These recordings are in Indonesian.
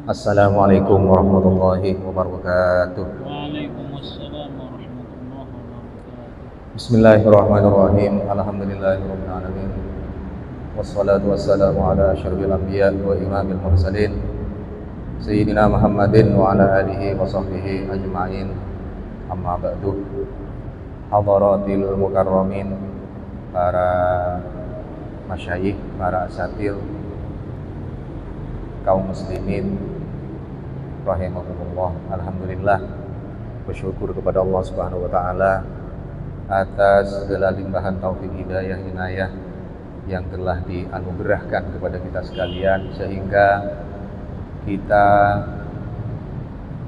Assalamualaikum warahmatullahi wabarakatuh. Waalaikumsalam warahmatullahi wabarakatuh. Bismillahirrahmanirrahim. Alhamdulillahirabbil alamin. Wassalatu wassalamu ala asyrofil anbiya wa imamil mursalin Sayyidina Muhammadin wa ala alihi wa sahbihi ajma'in. Amma ba'du. Hadaratil mukarramin, para masyayikh, para asatil, kaum muslimin rahimahumullah. Alhamdulillah, bersyukur kepada Allah Subhanahu wa taala atas segala limpahan taufik hidayah inayah yang telah dianugerahkan kepada kita sekalian, sehingga kita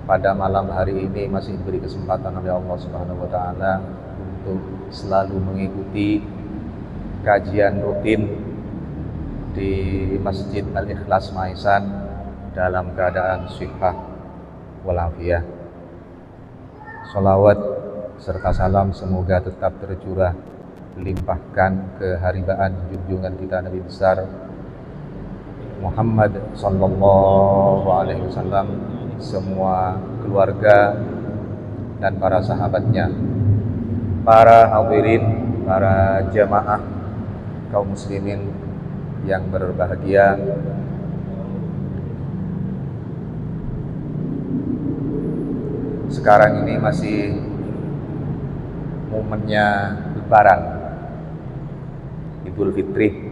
pada malam hari ini masih diberi kesempatan oleh Allah Subhanahu wa taala untuk selalu mengikuti kajian rutin di Masjid Al-Ikhlas Maisan dalam keadaan sihah walafiat. Sholawat serta salam semoga tetap tercurah limpahkan keharibaan junjungan kita Nabi besar Muhammad sallallahu alaihi wasallam, semua keluarga dan para sahabatnya, para hadirin, para jamaah kaum muslimin yang berbahagia. Sekarang ini masih momennya Lebaran, Idul Fitri.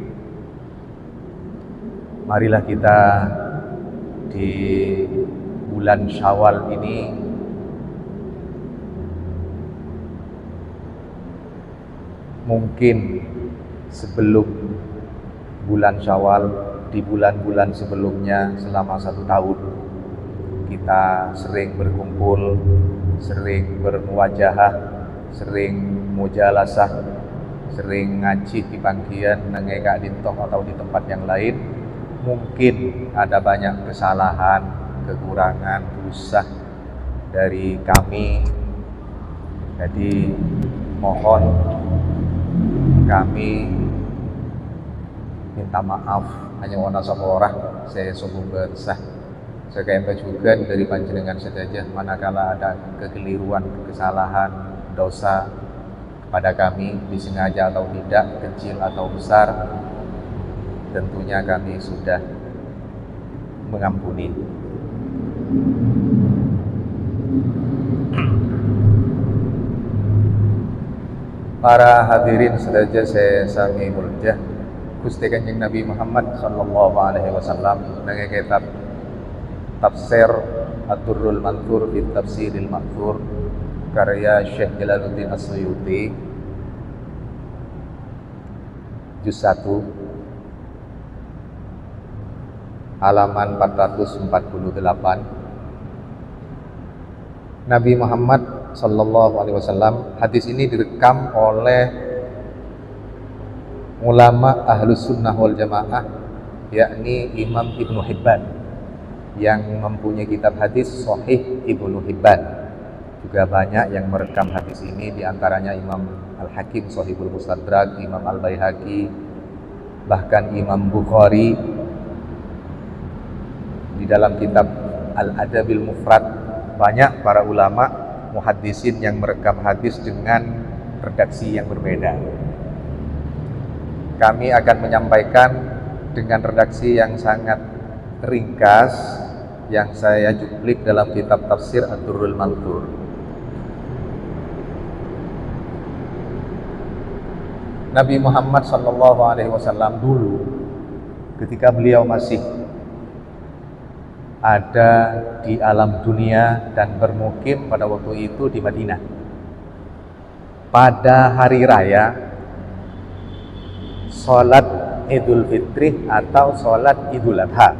Marilah kita di bulan Syawal ini mungkin sebelum bulan Syawal, di bulan-bulan sebelumnya selama 1 tahun kita sering berkumpul, sering bermuwajahah, sering mujalasah, sering ngaji di panggian nengeka dintok atau di tempat yang lain. Mungkin ada banyak kesalahan, kekurangan, usah dari kami. Jadi mohon kami minta maaf, hanya wana saborah saya sungguh bersah. Saya kaya juga dari panjenengan saja, manakala ada kekeliruan, kesalahan, dosa pada kami, disengaja atau tidak, kecil atau besar, tentunya kami sudah mengampuni. Para hadirin saudara saya sami mulia, Gusti Kanjeng Nabi Muhammad sallallahu alaihi wasallam dengan kitab Tafsir Ad-Durrul Manthur fi Tafsiril Ma'thur karya Syekh Jalaluddin As-Suyuti, juz 1 halaman 448. Nabi Muhammad sallallahu alaihi wasallam, hadis ini direkam oleh ulama Ahlus Sunnah wal Jamaah, yakni Imam Ibnu Hibban yang mempunyai kitab hadis Sahih Ibnu Hibban. Juga banyak yang merekam hadis ini, diantaranya Imam Al-Hakim Shahihul Mustadrak, Imam Al-Baihaqi, bahkan Imam Bukhari di dalam kitab Al-Adabil Mufrad. Banyak para ulama muhaddisin yang merekam hadis dengan redaksi yang berbeda. Kami akan menyampaikan dengan redaksi yang sangat ringkas yang saya cuplik dalam kitab Tafsir Ad-Durrul Manthur. Nabi Muhammad sallallahu alaihi wasallam dulu ketika beliau masih ada di alam dunia dan bermukim pada waktu itu di Madinah, pada hari raya sholat Idul Fitri atau sholat Idul Adha,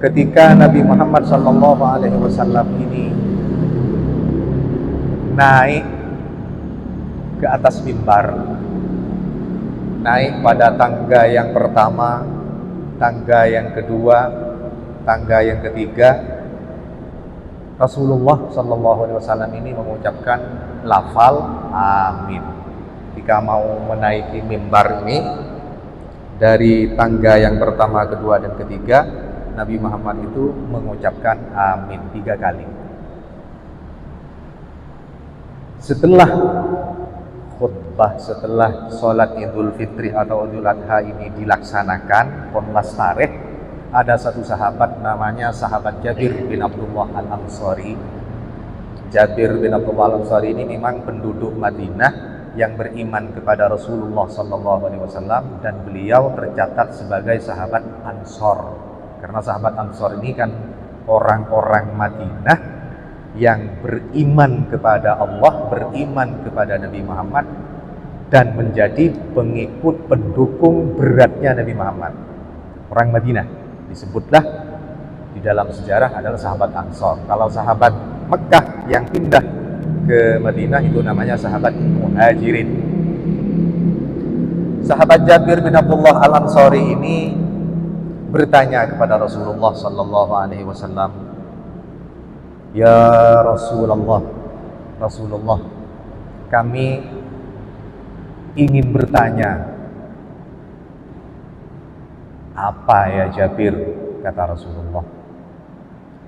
ketika Nabi Muhammad SAW ini naik ke atas mimbar, naik pada tangga yang pertama, tangga yang kedua, tangga yang ketiga, Rasulullah SAW ini mengucapkan lafal amin ketika mau menaiki mimbar ini. dari tangga yang pertama, kedua, dan ketiga, Nabi Muhammad itu mengucapkan amin 3 kali. Setelah khutbah, setelah sholat Idul Fitri atau Idul Adha ini dilaksanakan, ponlas tarikh, ada satu sahabat namanya sahabat Jabir bin Abdullah Al-Ansari. Jabir bin Abdullah Al-Ansari ini memang penduduk Madinah yang beriman kepada Rasulullah SAW, dan beliau tercatat sebagai sahabat Ansor. Karena sahabat Ansor ini kan orang-orang Madinah yang beriman kepada Allah, beriman kepada Nabi Muhammad, dan menjadi pengikut pendukung beratnya Nabi Muhammad. Orang Madinah disebutlah di dalam sejarah adalah sahabat Ansor. Kalau sahabat Mekah yang pindah ke Madinah itu namanya sahabat Muhajirin. Sahabat Jabir bin Abdullah Al-Ansari ini bertanya kepada Rasulullah sallallahu alaihi wasallam, "Ya Rasulullah, kami ingin bertanya." "Apa ya Jabir?" kata Rasulullah.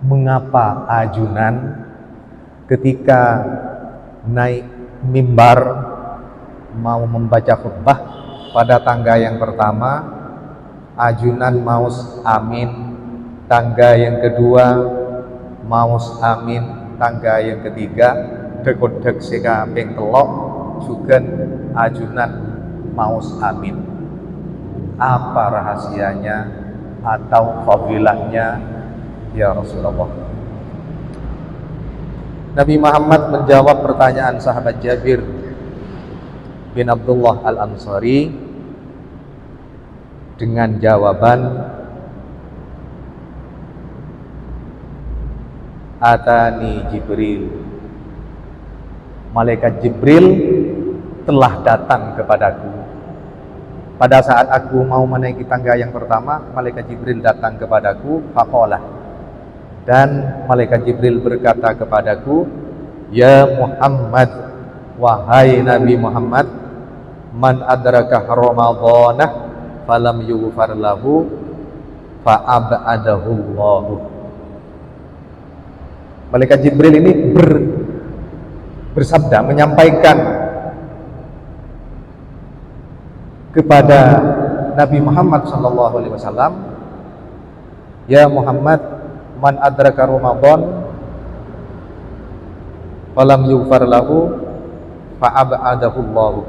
"Mengapa ajunan ketika naik mimbar mau membaca khutbah pada tangga yang pertama ajunan maus amin, tangga yang kedua maus amin, tangga yang ketiga deg-deg sekaping telok juga ajunan maus amin. Apa rahasianya atau fadilahnya ya Rasulullah?" Nabi Muhammad menjawab pertanyaan sahabat Jabir bin Abdullah Al-Ansari dengan jawaban, "Atani Jibril." Malaikat Jibril telah datang kepadaku. Pada saat aku mau menaiki tangga yang pertama, malaikat Jibril datang kepadaku, faqala. Dan malaikat Jibril berkata kepadaku, "Ya Muhammad, wahai Nabi Muhammad, man adraka Ramadhanah falam yughfar lahu fa'abadahu Allah." Malaikat Jibril ini bersabda, menyampaikan kepada Nabi Muhammad SAW, "Ya Muhammad, man adraka Ramadan falam yughfar lahu fa'abadahu Allah."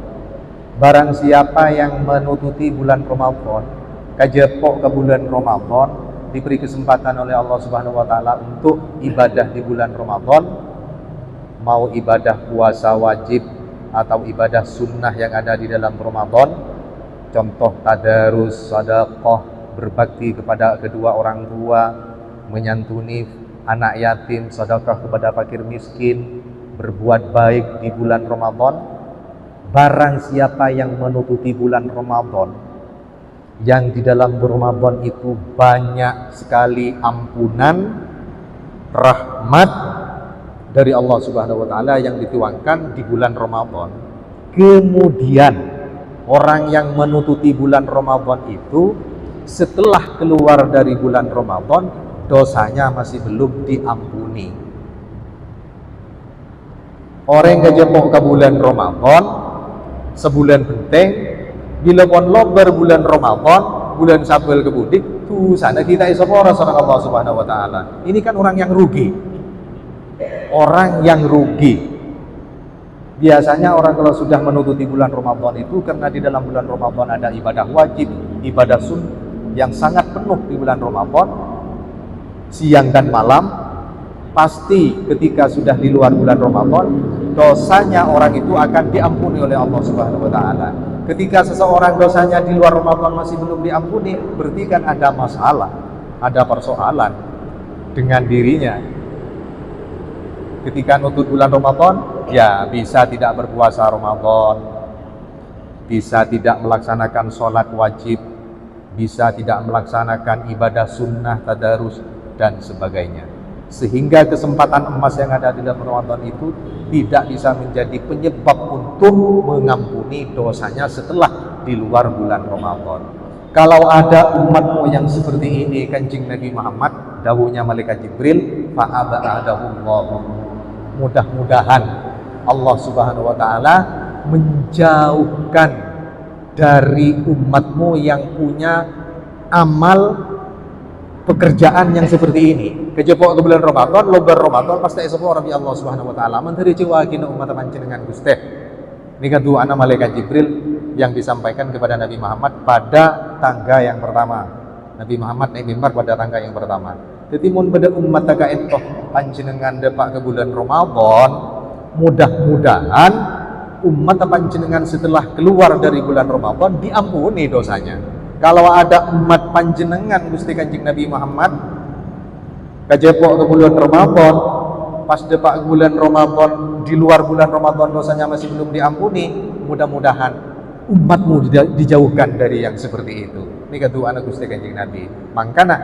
Barang siapa yang menututi bulan Ramadan, kajepok ke bulan Ramadan, diberi kesempatan oleh Allah Subhanahu wa taala untuk ibadah di bulan Ramadan, mau ibadah puasa wajib atau ibadah sunnah yang ada di dalam Ramadan, contoh tadarus, sedekah, berbakti kepada kedua orang tua, menyantuni anak yatim, sedekah kepada fakir miskin, berbuat baik di bulan Ramadan. Barang siapa yang menututi bulan Ramadan, yang di dalam Ramadan itu banyak sekali ampunan, rahmat dari Allah Subhanahu wa taala yang dituangkan di bulan Ramadan. Kemudian orang yang menututi bulan Ramadan itu setelah keluar dari bulan Ramadan, dosanya masih belum diampuni. Orang kejepok ke bulan Ramadan sebulan penting, bila pun lobar bulan Ramadan, bulan Syawal kemudik, tuh sana kita isopora sama Allah Subhanahu wa taala. Ini kan orang yang rugi. Orang yang rugi. Biasanya orang kalau sudah menututi bulan Ramadan itu karena di dalam bulan Ramadan ada ibadah wajib, ibadah sunnah yang sangat penuh di bulan Ramadan. Siang dan malam, pasti ketika sudah di luar bulan Ramadan, dosanya orang itu akan diampuni oleh Allah Subhanahu wa taala. Ketika seseorang dosanya di luar Ramadan masih belum diampuni, berarti kan ada masalah, ada persoalan dengan dirinya. Ketika nutut bulan Ramadan, ya bisa tidak berpuasa Ramadan, bisa tidak melaksanakan sholat wajib, bisa tidak melaksanakan ibadah sunnah, tadarus, dan sebagainya. Sehingga kesempatan emas yang ada di dalam Ramadan itu tidak bisa menjadi penyebab untuk mengampuni dosanya setelah di luar bulan Ramadan. kalau ada umatmu yang seperti ini Kanjeng Nabi Muhammad, dawuhnya malaikat Jibril, fa'abadahullahu, mudah-mudahan Allah Subhanahu wa taala menjauhkan dari umatmu yang punya amal pekerjaan yang seperti ini. Kejepok ke bulan Ramadan, lobar Ramadan pasti esok Rabbi Allah Subhanahu wa taala menteri jiwa kina umat panjenengan Gusti. Ini kan doa malaikat Jibril yang disampaikan kepada Nabi Muhammad pada tangga yang pertama. Nabi Muhammad naik mimbar pada tangga yang pertama. Jadi mun pada umat taga entoh panjenengan depak ke bulan Ramadan, mudah-mudahan umat panjenengan setelah keluar dari bulan Ramadan diampuni dosanya. Kalau ada umat panjenengan Gusti Kanjeng Nabi Muhammad kejepok ke bulan Ramadan, pas depak bulan Ramadan, di luar bulan Ramadan dosanya masih belum diampuni, mudah-mudahan umatmu dijauhkan dari yang seperti itu. Ini kata anak Gusti Kanjeng Nabi. Makanya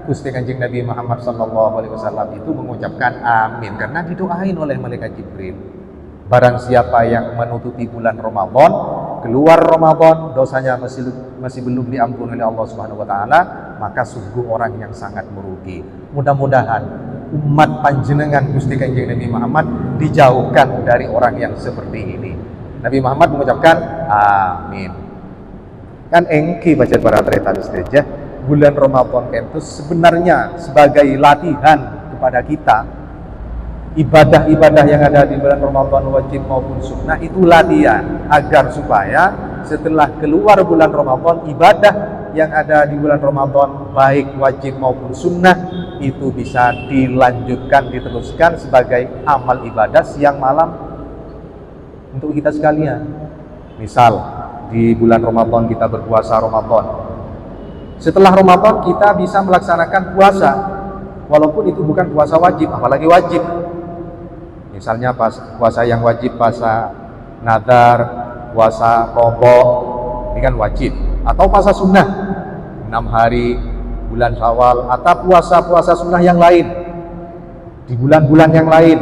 Gusti Kanjeng Nabi Muhammad SAW itu mengucapkan amin karena didoain oleh malaikat Jibril. Barang siapa yang menutupi bulan Ramadan, keluar Ramadan, dosanya masih belum diampuni oleh Allah Subhanahu wa taala, maka sungguh orang yang sangat merugi. Mudah-mudahan umat panjenengan Gusti Kanjeng Nabi Muhammad dijauhkan dari orang yang seperti ini. Nabi Muhammad mengucapkan amin. Kan engki baca para treta saja, bulan Ramadan itu sebenarnya sebagai latihan kepada kita. Ibadah-ibadah yang ada di bulan Ramadan wajib maupun sunnah itu latihan agar supaya setelah keluar bulan Ramadan, ibadah yang ada di bulan Ramadan baik wajib maupun sunnah itu bisa dilanjutkan, diteruskan sebagai amal ibadah siang malam untuk kita sekalian. Misal di bulan Ramadan kita berpuasa Ramadan, setelah Ramadan kita bisa melaksanakan puasa walaupun itu bukan puasa wajib, apalagi wajib. Misalnya puasa yang wajib, puasa nadar, puasa qadha, ini kan wajib. Atau puasa sunnah 6 hari bulan Syawal, atau puasa-puasa sunnah yang lain di bulan-bulan yang lain,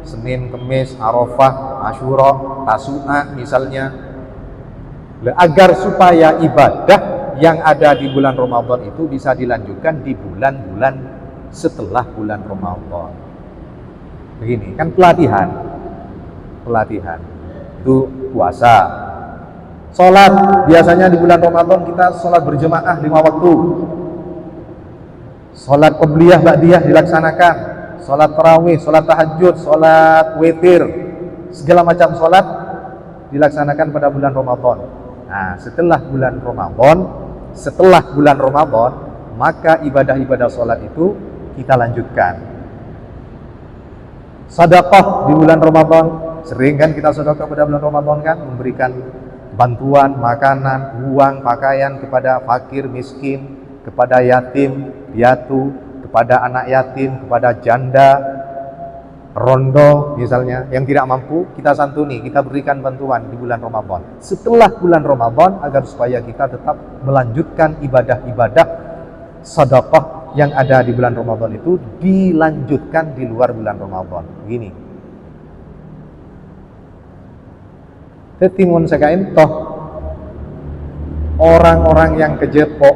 Senin, Kemis, Arafah, Asyura, Tasu'a misalnya. Agar supaya ibadah yang ada di bulan Ramadan itu bisa dilanjutkan di bulan-bulan setelah bulan Ramadan. Begini, kan pelatihan itu puasa. Sholat, biasanya di bulan Ramadan kita sholat berjemaah 5 waktu. Sholat qobliyah, ba'diyah dilaksanakan. Sholat tarawih, sholat tahajud, sholat witir, segala macam sholat dilaksanakan pada bulan Ramadan. Nah, setelah bulan Ramadan, maka ibadah-ibadah sholat itu kita lanjutkan. Sedekah di bulan Ramadan, sering kan kita sedekah pada bulan Ramadan kan, memberikan bantuan, makanan, uang, pakaian kepada fakir, miskin, kepada yatim, piatu, kepada anak yatim, kepada janda, rondo misalnya, yang tidak mampu kita santuni, kita berikan bantuan di bulan Ramadan. Setelah bulan Ramadan, agar supaya kita tetap melanjutkan ibadah-ibadah sedekah yang ada di bulan Ramadan itu dilanjutkan di luar bulan Ramadan. Begini. Tetimun sekain toh orang-orang yang kejepok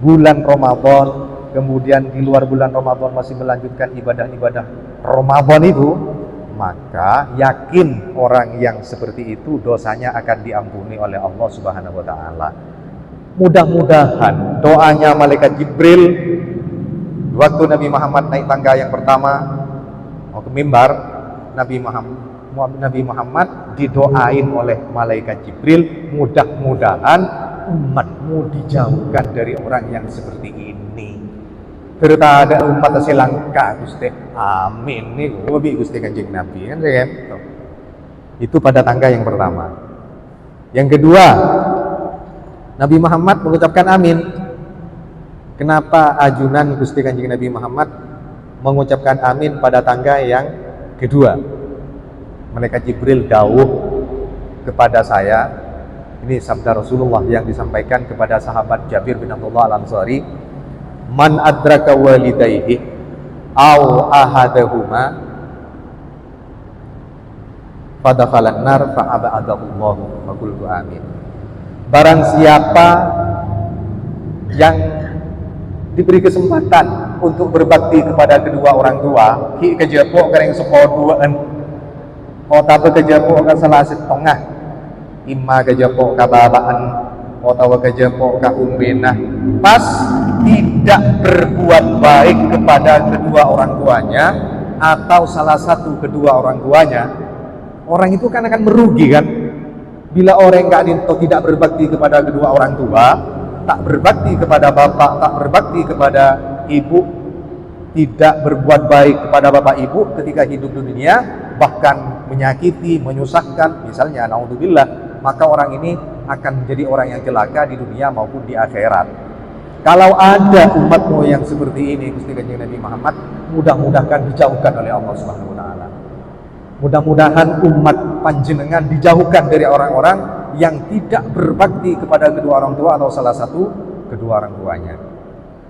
bulan Ramadan, kemudian di luar bulan Ramadan masih melanjutkan ibadah-ibadah Ramadan itu, maka yakin orang yang seperti itu dosanya akan diampuni oleh Allah Subhanahu wa taala. Mudah-mudahan doanya malaikat Jibril waktu Nabi Muhammad naik tangga yang pertama mau ke mimbar, Nabi Muhammad didoain oleh malaikat Jibril, mudah-mudahan umatmu dijauhkan dari orang yang seperti ini. Ternyata ada umat selangka Gusti. Amin. Nih hobi Gusti Kanjeng Nabi kan ya. Itu pada tangga yang pertama. Yang kedua, Nabi Muhammad mengucapkan amin. Kenapa ajunan Gusti Kanjeng Nabi Muhammad mengucapkan amin pada tangga yang kedua? Malaikat Jibril dawuh kepada saya, ini sabda Rasulullah yang disampaikan kepada sahabat Jabir bin Abdullah Al-Ansari, man adraka walidayhi aw ahadahuma fadakhalan nar fa'abadahullahu wa qultu amin. Barang siapa yang diberi kesempatan untuk berbakti kepada kedua orang tua, ki kejepok kereng sepoduaan, otawa kejepok ka salah setengah, imma kejepok ka babaan, otawa kejepok ka umbenah, pas tidak berbuat baik kepada kedua orang tuanya atau salah satu kedua orang tuanya, orang itu kan akan merugi kan. Bila orang tidak berbakti kepada kedua orang tua, tak berbakti kepada bapak, tak berbakti kepada ibu, tidak berbuat baik kepada bapak ibu ketika hidup di dunia, bahkan menyakiti, menyusahkan, misalnya naudzubillah, maka orang ini akan menjadi orang yang celaka di dunia maupun di akhirat. Kalau ada umatmu yang seperti ini, Gusti Kanjeng Nabi Muhammad, mudah-mudahan dijauhkan oleh Allah Subhanahu wa taala. Mudah-mudahan umat panjenengan dijauhkan dari orang-orang yang tidak berbakti kepada kedua orang tua atau salah satu kedua orang tuanya.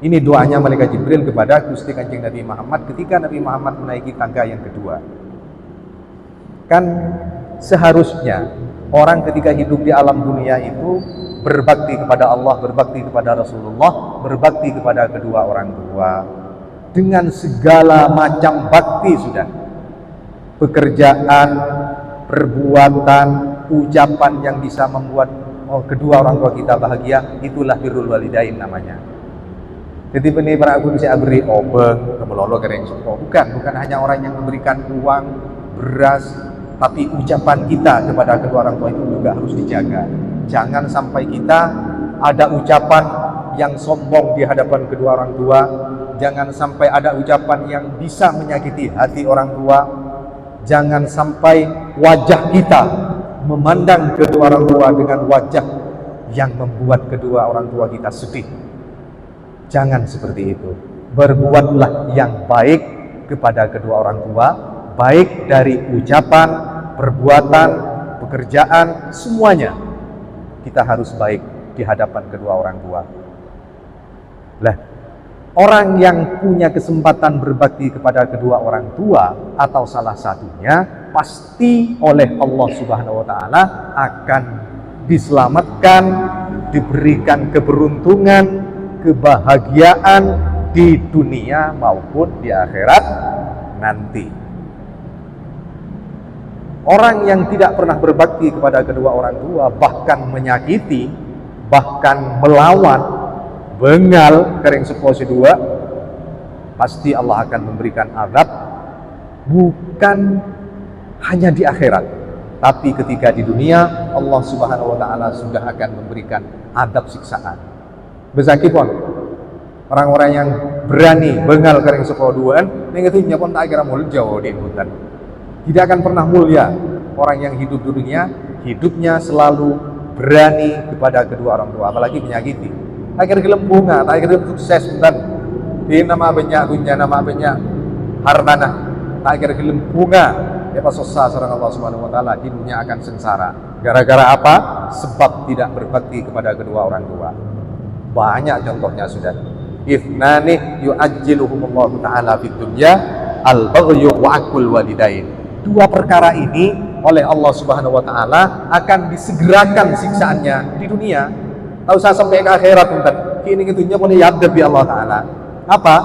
Ini doanya malaikat Jibril kepada Gusti Kanjeng Nabi Muhammad ketika Nabi Muhammad menaiki tangga yang kedua. Kan seharusnya orang ketika hidup di alam dunia itu berbakti kepada Allah, berbakti kepada Rasulullah, berbakti kepada kedua orang tua dengan segala macam bakti sudah. Pekerjaan, perbuatan, ucapan yang bisa membuat kedua orang tua kita bahagia, itulah birrul walidain namanya. Jadi ini para aku bisa beri obeng, kemelolo kereng sopo. Bukan hanya orang yang memberikan uang, beras, tapi ucapan kita kepada kedua orang tua itu juga harus dijaga. Jangan sampai kita ada ucapan yang sombong di hadapan kedua orang tua. Jangan sampai ada ucapan yang bisa menyakiti hati orang tua. Jangan sampai wajah kita memandang kedua orang tua dengan wajah yang membuat kedua orang tua kita sedih. Jangan seperti itu. Berbuatlah yang baik kepada kedua orang tua, baik dari ucapan, perbuatan, pekerjaan, semuanya. Kita harus baik di hadapan kedua orang tua. Lah, orang yang punya kesempatan berbakti kepada kedua orang tua atau salah satunya pasti oleh Allah Subhanahu wa taala akan diselamatkan, diberikan keberuntungan, kebahagiaan di dunia maupun di akhirat nanti. Orang yang tidak pernah berbakti kepada kedua orang tua, bahkan menyakiti, bahkan melawan, bengal kering seposi dua, pasti Allah akan memberikan azab, bukan hanya di akhirat, tapi ketika di dunia Allah Subhanahu wa taala sudah akan memberikan azab siksaan. Besakipun orang-orang yang berani bengal kering seposi dua, nengetnya pun tak kira mulia jauh di hutan. Tidak akan pernah mulia orang yang hidup di dunia, hidupnya selalu berani kepada kedua orang tua, apalagi menyakiti. Akhir gelem bunga, akhir gelem sukses dan di nama banyak punya nama banyak hartanah, akhir gelem bunga ya pas susah seorang Allah Subhanahu wa taala di dunia akan sengsara. Gara-gara apa? Sebab tidak berbakti kepada kedua orang tua. Banyak contohnya sudah. Ifnani yu'ajjiluhumullahu ta'ala fid dunya al-baghyu wa aqul walidain. Dua perkara ini oleh Allah Subhanahu wa taala akan disegerakan siksaannya di dunia. Tak usah sampai ke akhirat entar. Kini gitunya pun yadab bi Allah taala. Apa?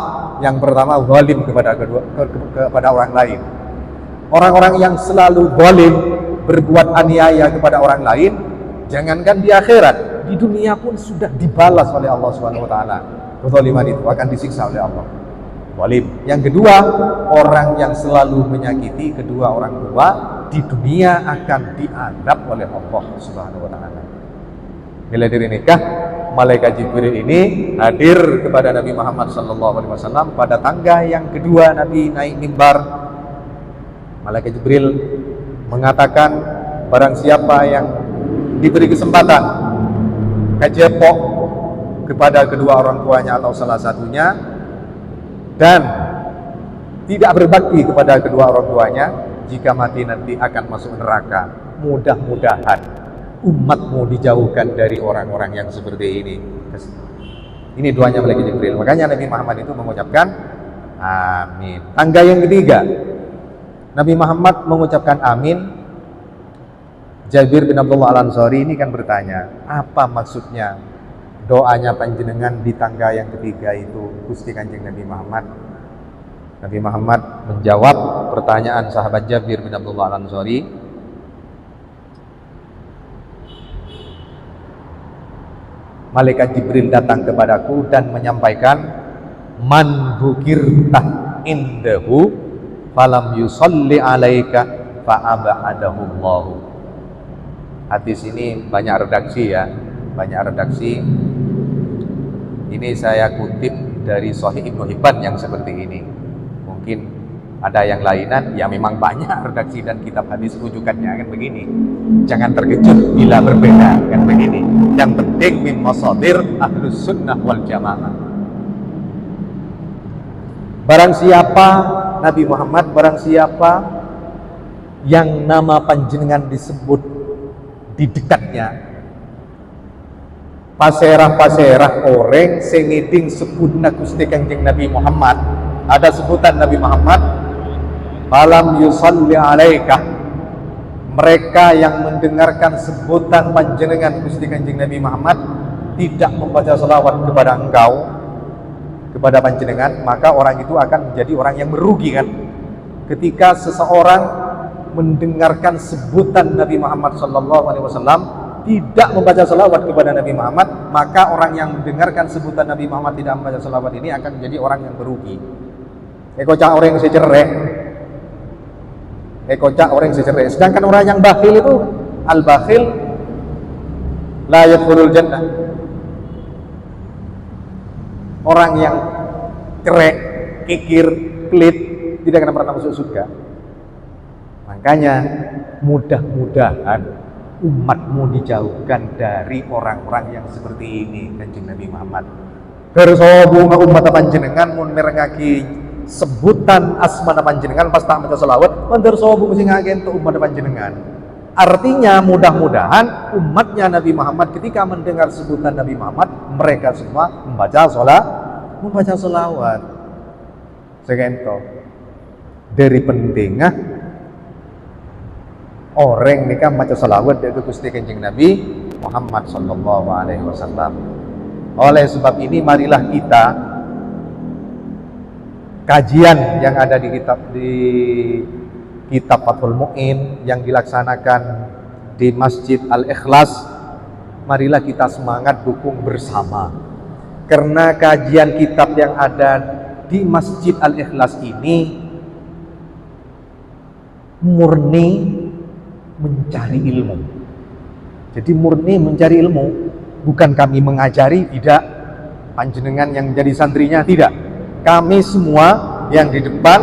Yang pertama zalim kepada orang lain. Orang-orang yang selalu zalim, berbuat aniaya kepada orang lain, jangankan di akhirat, di dunia pun sudah dibalas oleh Allah Subhanahu wa taala. Kezaliman itu akan disiksa oleh Allah. Zalim. Yang kedua, orang yang selalu menyakiti kedua orang tua di dunia akan diadab oleh Allah Subhanahu wa taala. Bila diri nikah, malaikat Jibril ini hadir kepada Nabi Muhammad SAW pada tangga yang kedua Nabi naik mimbar. Malaikat Jibril mengatakan, barang siapa yang diberi kesempatan kejepok kepada kedua orang tuanya atau salah satunya dan tidak berbakti kepada kedua orang tuanya, jika mati nanti akan masuk neraka. Mudah-mudahan umatmu dijauhkan dari orang-orang yang seperti ini. Ini doanya malaikat Jibril. Makanya Nabi Muhammad itu mengucapkan amin. Tangga yang ketiga, Nabi Muhammad mengucapkan amin Jabir bin Abdullah Al-Ansari ini kan bertanya, apa maksudnya doanya panjenengan di tangga yang ketiga itu Gusti Kanjeng Nabi Muhammad? Nabi Muhammad menjawab pertanyaan sahabat Jabir bin Abdullah Al-Ansari, malaikat Jibril datang kepadaku dan menyampaikan, man dzukirta indahu falam yusalli alaika fa'abadahullahu. Hadis ini banyak redaksi ya, banyak redaksi. Ini saya kutip dari Sahih Ibnu Hibban yang seperti ini. Mungkin ada yang lainan, ya memang banyak redaksi dan kitab hadis rujukannya kan begini. Jangan terkejut bila berbeda kan begini. Yang penting min masadir ahlus sunnah wal jamaah. Barang siapa Nabi Muhammad, barang siapa yang nama panjenengan disebut di dekatnya, paserah-paserah orang sing ngiding sebutna Gusti Kanjeng Nabi Muhammad, ada sebutan Nabi Muhammad, falam yusalli alaika, mereka yang mendengarkan sebutan panjenengan Gusti Kanjeng Nabi Muhammad tidak membaca salawat kepada engkau, kepada panjenengan, maka orang itu akan menjadi orang yang merugi kan. Ketika seseorang mendengarkan sebutan Nabi Muhammad SAW tidak membaca salawat kepada Nabi Muhammad, maka orang yang mendengarkan sebutan Nabi Muhammad tidak membaca salawat ini akan menjadi orang yang merugi. Ekocak orang yang secerek, ekocak orang yang secerek. Sedangkan orang yang bakhil itu, al-bakhil la yadkhulul jannah. Orang yang cerek, kikir, pelit tidak akan pernah masuk surga. Makanya mudah-mudahan umatmu dijauhkan dari orang-orang yang seperti ini, Kanjeng Nabi Muhammad. Bersobu umat panjenengan mun merengaki sebutan asma panjenengan pas tak maca selawat, mendersobu sing ngake untuk umat panjenengan. Artinya mudah-mudahan umatnya Nabi Muhammad ketika mendengar sebutan Nabi Muhammad, mereka semua membaca selawat. Segento dari pentingnya orang nikah maca salawat dari Gusti Kanjeng Nabi Muhammad sallallahu alaihi wasallam. Oleh sebab ini marilah kita kajian yang ada di kitab Fathul Mu'in yang dilaksanakan di Masjid Al-Ikhlas, marilah kita semangat dukung bersama. Karena kajian kitab yang ada di Masjid Al-Ikhlas ini murni mencari ilmu. Jadi murni mencari ilmu, bukan kami mengajari, tidak. Panjenengan yang jadi santrinya, tidak. Kami semua yang di depan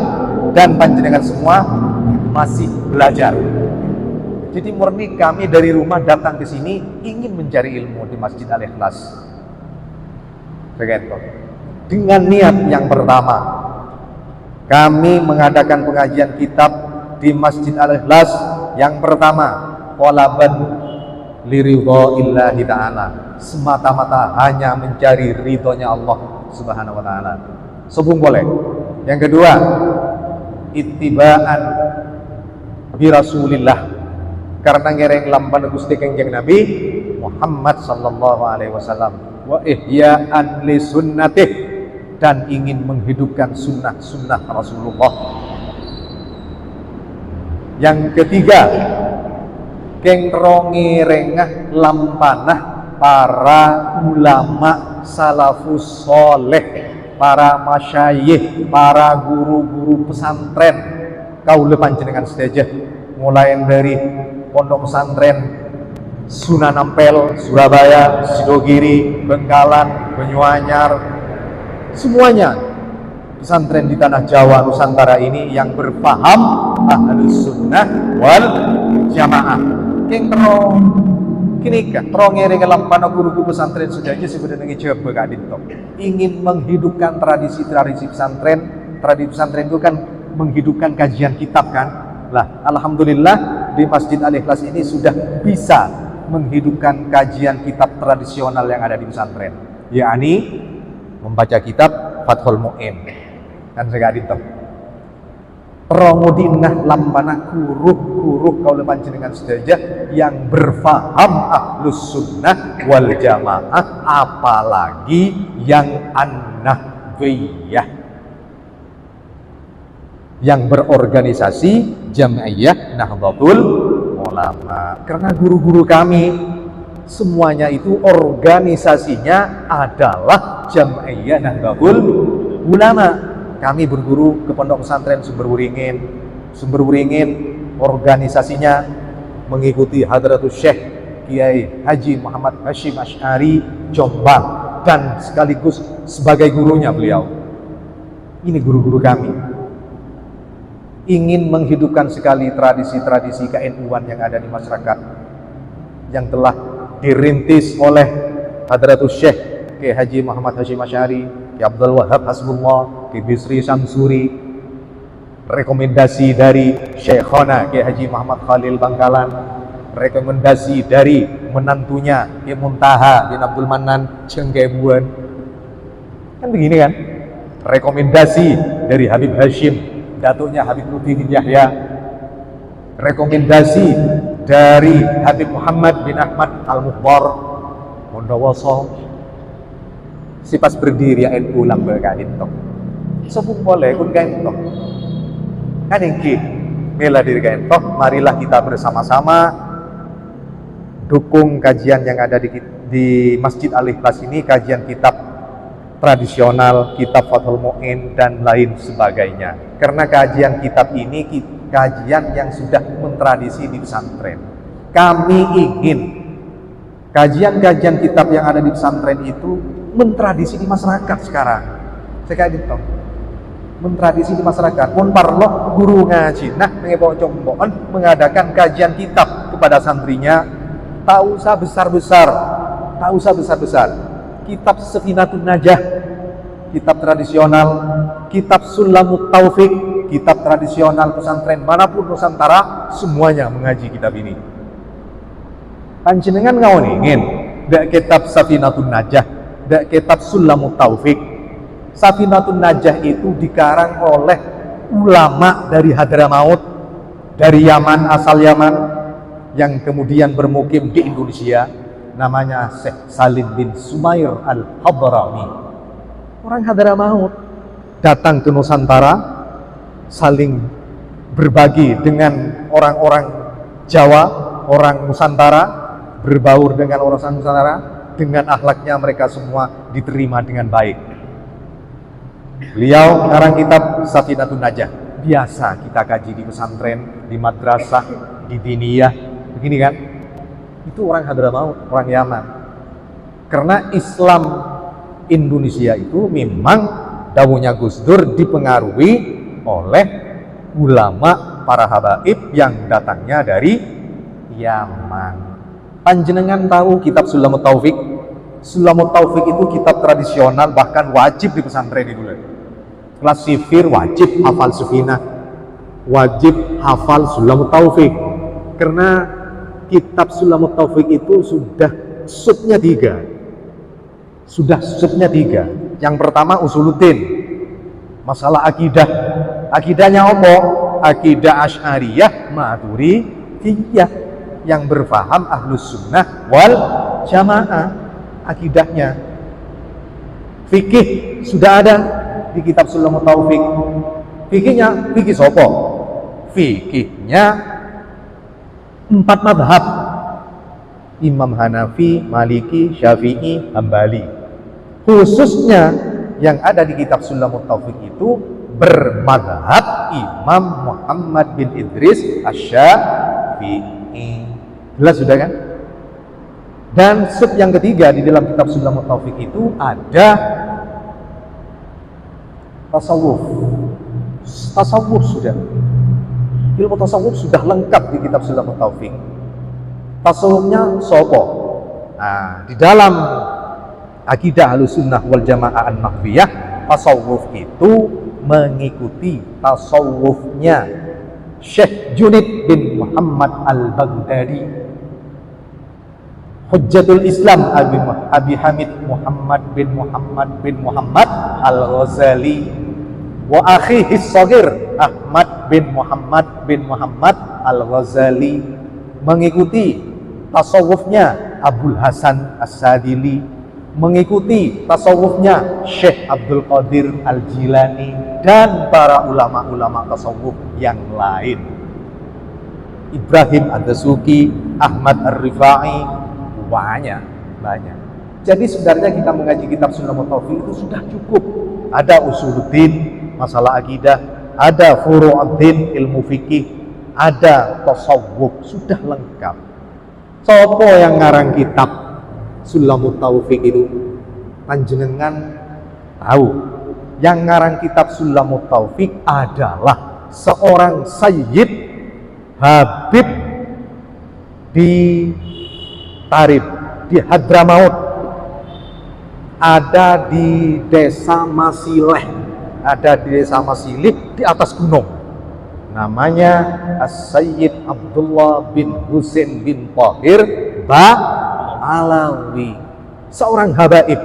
dan panjenengan semua masih belajar. Jadi murni kami dari rumah datang ke sini ingin mencari ilmu di Masjid Al-Ikhlas. Begitu. Dengan niat yang pertama, kami mengadakan pengajian kitab di Masjid Al-Ikhlas. Yang pertama, qalaban liridhoillahi ta'ala, semata-mata hanya mencari ridhonya Allah subhanahu wa ta'ala. Sobung boleh. Yang kedua, ittiba'an bi Rasulillah, karena ngereng lampan Gusti Kanjeng Nabi Muhammad sallallahu alaihi wasallam, wa ihya'an li sunnatih, dan ingin menghidupkan sunnah-sunnah Rasulullah. Yang ketiga, kengrongi rengah lampanah para ulama salafus soleh, para masyayikh, para guru-guru pesantren kaula panjenengan sedaya, mulai dari pondok pesantren Sunan Ampel, Surabaya, Sidogiri, Bengkalan, Banyuanyar, semuanya pesantren di tanah Jawa Nusantara ini yang berpaham ahlus sunnah wal jamaah. Kengro kini kan trongere ngelampana guru-guru pesantren sejauh sebenarnya coba gak dintok. Ingin menghidupkan tradisi-tradisi pesantren. Tradisi pesantren itu kan menghidupkan kajian kitab kan. Lah, alhamdulillah di Masjid Al-Ikhlas ini sudah bisa menghidupkan kajian kitab tradisional yang ada di pesantren, yakni membaca kitab Fathul Mu'in. Kan saya itu. Rongudinah lampana kuruh kaula panjenengan sedaya yang berfaham ahlus sunnah wal jamaah, apalagi yang an-nahwiyah, yang berorganisasi Jam'iyah Nahdlatul Ulama. Karena guru-guru kami semuanya itu organisasinya adalah Jam'iyah Nahdlatul Ulama. Kami berguru ke Pondok Pesantren Sumber Wuringin organisasinya mengikuti Hadratus Syekh Kiai Haji Muhammad Hashim Asy'ari Jombang, dan sekaligus sebagai gurunya beliau. Ini guru-guru kami. Ingin menghidupkan sekali tradisi-tradisi ke-NU-an yang ada di masyarakat, yang telah dirintis oleh Hadratus Syekh Kiai Haji Muhammad Hashim Asy'ari, Kiai Abdul Wahab Hasbullah, Kiai Bisri Samsuri, rekomendasi dari Syekhona Kiai Haji Muhammad Khalil Bangkalan, rekomendasi dari menantunya Kiai Muntaha bin Abdul Manan Cengkebuan. Kan begini kan? Rekomendasi dari Habib Hashim, datuknya Habib Nurdin Yahya, rekomendasi dari Habib Muhammad bin Ahmad Al-Mukhbar Bondowoso. Sipas berdiri ya NU lambel kain tok. Sepung boleh kun kain tok. Kan ingki bela diri kain tok. Marilah kita bersama-sama dukung kajian yang ada di Masjid Al-Ikhlas ini, kajian kitab tradisional, kitab Fathul Mu'in dan lain sebagainya. Karena kajian kitab ini kajian yang sudah mentradisi di pesantren. Kami ingin kajian-kajian kitab yang ada di pesantren itu mentradisi di masyarakat sekarang. Sekali itu mentradisi di masyarakat. Pun parlo guru ngaji nah mengebon mengadakan kajian kitab kepada santrinya. Tak usah besar-besar, kitab Safinatun Najah, kitab tradisional, kitab Sulamut Taufik, kitab tradisional pesantren manapun Nusantara, semuanya mengaji kitab ini. Panjenengan ngawoningin dak kitab Safinatun Najah, dak kitab Sulamut Taufik. Safinatun Najah itu dikarang oleh ulama dari Hadramaut, dari Yaman, asal Yaman, yang kemudian bermukim di Indonesia. Namanya Syekh Salim bin Sumair Al-Hadrami, orang Hadramaut, datang ke Nusantara, saling berbagi dengan orang-orang Jawa, orang Nusantara, berbaur dengan orang Nusantara, dengan akhlaknya mereka semua diterima dengan baik. Beliau mengarang kitab Safinatun Najah. Biasa kita kaji di pesantren, di madrasah, di diniyah, begini kan? Itu orang Hadramaut, orang Yaman. Karena Islam Indonesia itu memang dawuhnya Gus Dur dipengaruhi oleh ulama para habaib yang datangnya dari Yaman. Panjenengan tahu kitab Sulamut Taufik? Sulamut Taufik itu kitab tradisional, bahkan wajib di pesantren itu. Kelas sifir wajib hafal Sufinah, wajib hafal Sulamut Taufik. Karena kitab Sulamut Taufik itu sudah subnya 3. Yang pertama Usuluddin, masalah akidah. Akidahnya apa? Akidah Asy'ariyah Maturidiyah, yang berfaham Ahlus Sunnah wal Jamaah akidahnya. Fikih sudah ada di kitab Sulamut Taufik. Fikihnya fikih sopo? Fikihnya 4 madhab: Imam Hanafi, Maliki, Syafi'i, Hambali. Khususnya yang ada di kitab Sulamut Taufik itu bermadhab Imam Muhammad bin Idris Asy-Syafi'i. Jelas sudah kan? Dan sub yang ketiga di dalam kitab Sulamut Taufik itu ada tasawuf. Tasawuf sudah. Ilmu tasawuf sudah lengkap di kitab Sulamut Taufik. Tasawufnya sopo? Nah, di dalam akidah Ahlussunnah wal Jamaah An-Nahwiyah, tasawuf itu mengikuti tasawufnya Syekh Junid bin Muhammad Al-Baghdadi, Hujjatul Islam Abi Hamid Muhammad bin Muhammad Al-Ghazali, wa akhihi shaghir Ahmad bin Muhammad Al-Ghazali, mengikuti tasawufnya Abul Hasan As-Sadili, mengikuti tasawufnya Syekh Abdul Qadir Al-Jilani, dan para ulama-ulama tasawuf yang lain. Ibrahim Ad-Dasuki, Ahmad Ar-Rifai, banyak. Jadi sebenarnya kita mengaji kitab Sunnah Taufiq itu sudah cukup. Ada usuluddin, masalah akidah, ada furu'uddin, ilmu fikih, ada tasawuf, sudah lengkap. Sopo yang ngarang kitab Sunnah Taufiq itu? Panjenengan tahu. Yang ngarang kitab Sunnah Taufiq adalah seorang Sayyid Habib di Tarib, di Hadramaut, ada di desa Masileh, di atas gunung. Namanya As-Sayyid Abdullah bin Husain bin Tahir Ba'alawi, seorang habaib.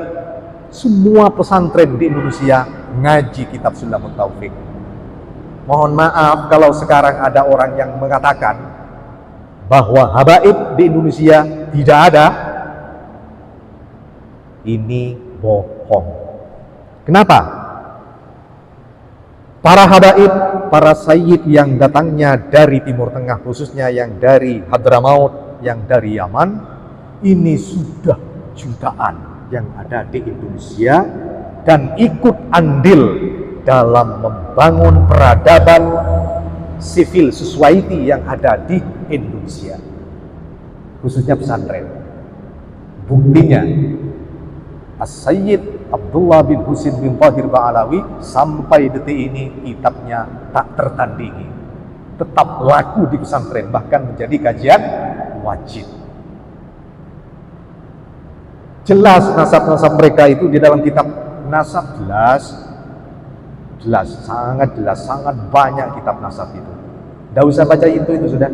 Semua pesantren di Indonesia ngaji kitab Sunnah Taufiq. Mohon maaf kalau sekarang ada orang yang mengatakan bahwa habaib di Indonesia tidak ada. Ini bohong. Kenapa? Para habaib, para sayyid yang datangnya dari Timur Tengah, khususnya yang dari Hadramaut, yang dari Yaman, ini sudah jutaan yang ada di Indonesia dan ikut andil dalam membangun peradaban civil society yang ada di Indonesia, khususnya pesantren. Buktinya As-Sayyid Abdullah bin Husain bin Tahir Ba'alawi sampai detik ini kitabnya tak tertandingi, tetap laku di pesantren, bahkan menjadi kajian wajib. Jelas nasab-nasab mereka itu di dalam kitab nasab, sangat banyak kitab nasab itu. Tidak usah baca itu sudah.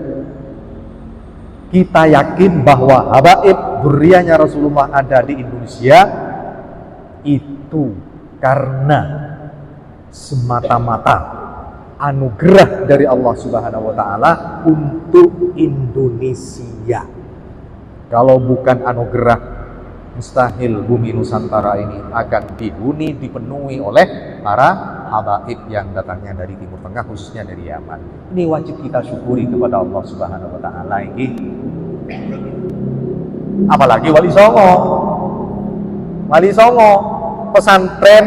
Kita yakin bahwa habaib dzurriyyahnya Rasulullah ada di Indonesia itu karena semata-mata anugerah dari Allah Subhanahu wa taala untuk Indonesia. Kalau bukan anugerah, mustahil bumi Nusantara ini akan dihuni, dipenuhi oleh para habaib yang datangnya dari Timur Tengah, khususnya dari Yaman. Ini wajib kita syukuri kepada Allah Subhanahu wa taala ini. Apalagi Wali Songo, pesantren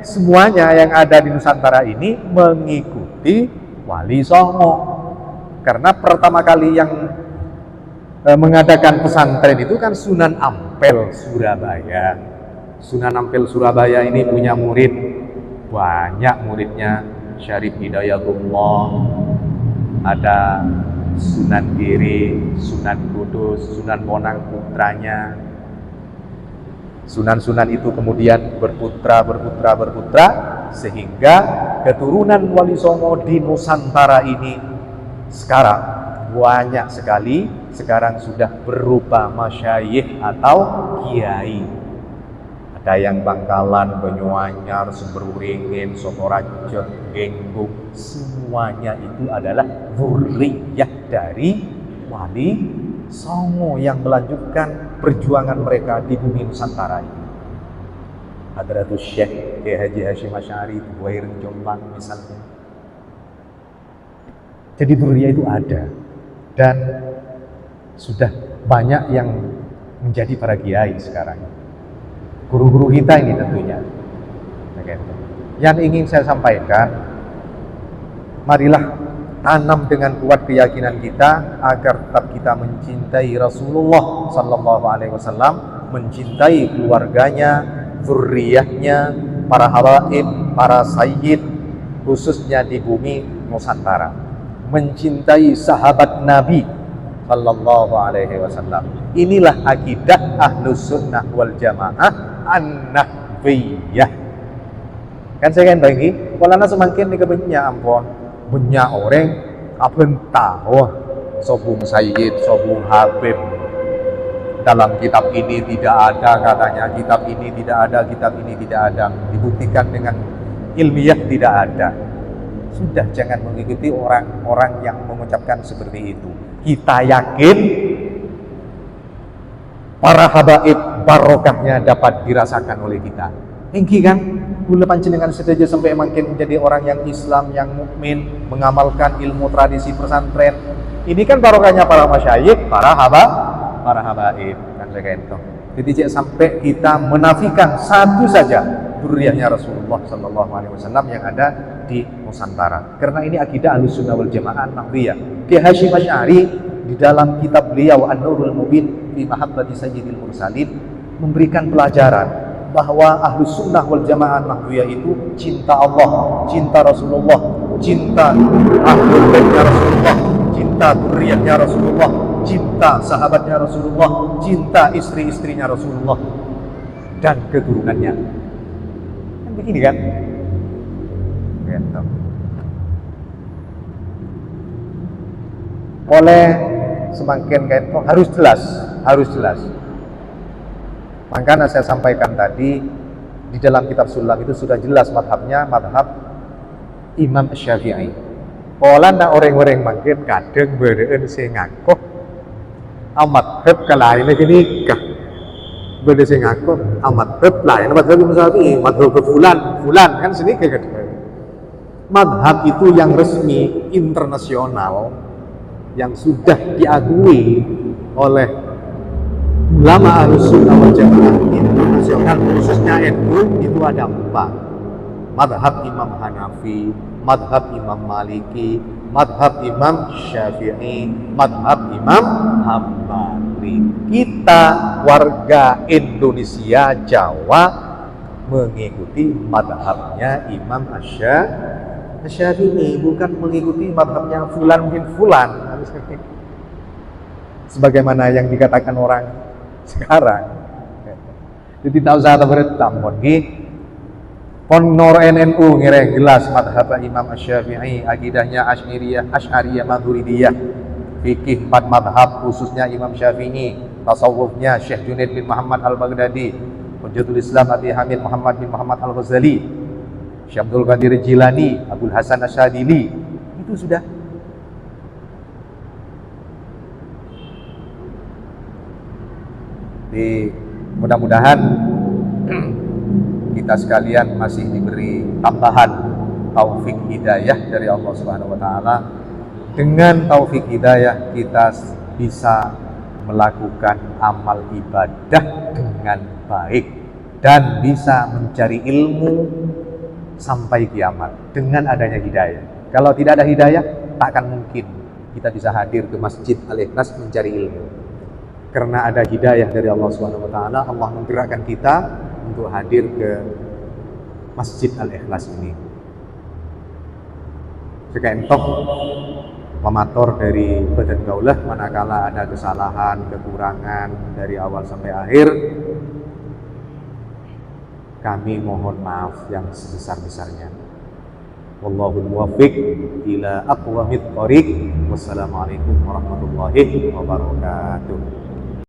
semuanya yang ada di Nusantara ini mengikuti Wali Songo. Karena pertama kali yang mengadakan pesantren itu kan Sunan Ampel Surabaya. Sunan Ampel Surabaya ini punya murid, banyak muridnya. Syarif Hidayatullah, ada Sunan Giri, Sunan Kudus, Sunan Bonang putranya. Sunan-sunan itu kemudian berputra sehingga keturunan Wali Songo di Nusantara ini sekarang banyak sekali. Sekarang sudah berupa masyayikh atau kiai. Ada yang Bangkalan, Banyuanyar, Sumberuringin, Sotorajo, Gengguk, semuanya itu adalah dzurriyyah dari Wali Songo yang melanjutkan perjuangan mereka di bumi Nusantara ini. Hadratus Syekh Haji Hasyim Asy'ari, Buair Jombang misalnya. Jadi dzurriyyah itu ada dan sudah banyak yang menjadi para kiai sekarang. Guru-guru kita ini tentunya. Yang ingin saya sampaikan, marilah tanam dengan kuat keyakinan kita agar tetap kita mencintai Rasulullah Sallallahu Alaihi Wasallam, mencintai keluarganya, dzurriyyahnya, para habaib, para sayyid, khususnya di bumi Nusantara, mencintai sahabat Nabi Sallallahu Alaihi Wasallam. Inilah akidah Ahlus Sunnah wal Jamaah An-Nahwiyah. Kan saya kan bagi, kalau semakin dikebenya ampun, banyak orang apa tahu sobung sayyid, sobung habib. Dalam kitab ini tidak ada katanya, kitab ini tidak ada, kitab ini tidak ada. Dibuktikan dengan ilmiah tidak ada. Sudah, jangan mengikuti orang-orang yang mengucapkan seperti itu. Kita yakin para habaib barokahnya dapat dirasakan oleh kita. Tinggi kan? Gula panjenengan saja sampai makin menjadi orang yang Islam, yang mukmin, mengamalkan ilmu tradisi pesantren. Ini kan barokahnya para masyayikh, para habaib kan saya itu. Jadi jangan sampai kita menafikan satu saja dzurriyyahnya Rasulullah Sallallahu Alaihi Wasallam yang ada di Nusantara. Karena ini akidah Ahlussunnah wal Jamaah Nahwiyah. Ki Hasyim Asy'ari di dalam kitab beliau An-Nurul Mubin fi Mahabbati Sayyidil Mursalin memberikan pelajaran bahwa Ahlussunnah wal Jamaah Nahwiyah itu cinta Allah, cinta Rasulullah, cinta Ahlul Baitnya Rasulullah, cinta dzurriyyahnya Rasulullah, cinta sahabatnya Rasulullah, cinta istri-istrinya Rasulullah dan keturunannya. Kan begini kan? Gitu. Oleh semakin kayak itu harus jelas. Makanya saya sampaikan tadi di dalam kitab Sulam itu sudah jelas madhabnya madhab Imam Syafi'i. Pola nak orang-orang makin kadang bereen sing ngaku amat heb kalain gini kah berde sing ngaku amat heb lain madhab Imam Syafi'i madhab fulan kan sini kayak gitu. Madhab itu yang resmi internasional yang sudah diakui oleh ulama Ahlussunnah wal Jamaah internasional khususnya NU itu ada 4. Madhab Imam Hanafi, madhab Imam Maliki, madhab Imam Syafi'i, madhab Imam Hambali. Kita warga Indonesia Jawa mengikuti madhabnya Imam Syafi'i, bukan mengikuti madhabnya fulan bin fulan. Sebagaimana yang dikatakan orang sekarang. Jadi tak usah bertampon pon nor NNU ngireng jelas madhab Imam Syafi'i, akidahnya Asy'ariyah Maturidiyah, fikih 4 madhab khususnya Imam Syafi'i, tasawufnya Syekh Junaid bin Muhammad Al-Baghdadi, Hujjatul Islam Abi Hamid Muhammad bin Muhammad Al-Ghazali, Syekh Abdul Qadir Jilani, Abdul Hasan Asyadili. Itu sudah. Jadi mudah-mudahan kita sekalian masih diberi tambahan taufik hidayah dari Allah Subhanahu wa taala. Dengan taufik hidayah kita bisa melakukan amal ibadah dengan baik dan bisa mencari ilmu sampai kiamat dengan adanya hidayah. Kalau tidak ada hidayah, tak akan mungkin kita bisa hadir ke Masjid Al-Ikhlas mencari ilmu. Karena ada hidayah dari Allah Subhanahu wa taala, Allah menggerakkan kita untuk hadir ke Masjid Al-Ikhlas ini. Sekentok pemator dari Badan Gaulah, manakala ada kesalahan, kekurangan dari awal sampai akhir, kami mohon maaf yang sebesar-besarnya. Wallahul muwaffiq ila aqwamit thoriq. Wassalamualaikum warahmatullahi wabarakatuh.